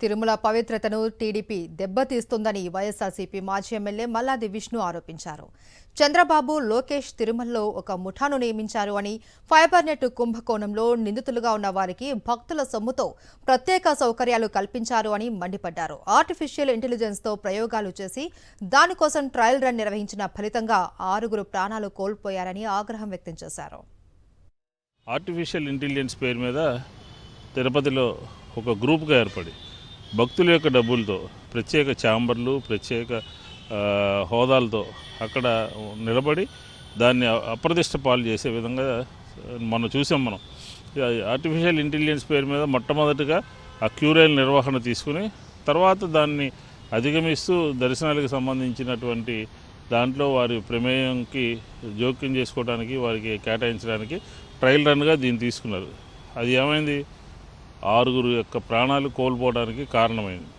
తిరుమల పవిత్రతను టీడీపీ దెబ్బతీస్తుందని వైఎస్ఆర్సీపీ మాజీ ఎమ్మెల్యే మల్లాది విష్ణు ఆరోపించారు. చంద్రబాబు, లోకేష్ తిరుమలలో ఒక ముఠాను నియమించారు అని, ఫైబర్ నెట్ కుంభకోణంలో నిందితులుగా ఉన్న వారికి భక్తుల సొమ్ముతో ప్రత్యేక సౌకర్యాలు కల్పించారు అని మండిపడ్డారు. ఆర్టిఫిషియల్ ఇంటెలిజెన్స్తో ప్రయోగాలు చేసి దానికోసం ట్రయల్ రన్ నిర్వహించిన ఫలితంగా 6 ప్రాణాలు కోల్పోయారని ఆగ్రహం వ్యక్తం చేశారు. ఆర్టిఫిషియల్ ఇంటెలిజెన్స్ పేరు మీద తిరుపతిలో ఒక గ్రూప్గా ఏర్పడి భక్తుల యొక్క డబ్బులతో ప్రత్యేక ఛాంబర్లు, ప్రత్యేక హోదాలతో అక్కడ నిలబడి దాన్ని అప్రతిష్ట పాలు చేసే విధంగా మనం చూసాం. ఆర్టిఫిషియల్ ఇంటెలిజెన్స్ పేరు మీద మొట్టమొదటిగా ఆ క్యూరైల్ నిర్వహణ తీసుకుని తర్వాత దాన్ని అధిగమిస్తూ దర్శనాలకు సంబంధించినటువంటి దాంట్లో వారి ప్రమేయంకి జోక్యం చేసుకోవడానికి, వారికి కేటాయించడానికి ట్రయల్ రన్గా దీన్ని తీసుకున్నారు. అది ఏమైంది? 6 యొక్క ప్రాణాలు కోల్పోవడానికి కారణమైంది.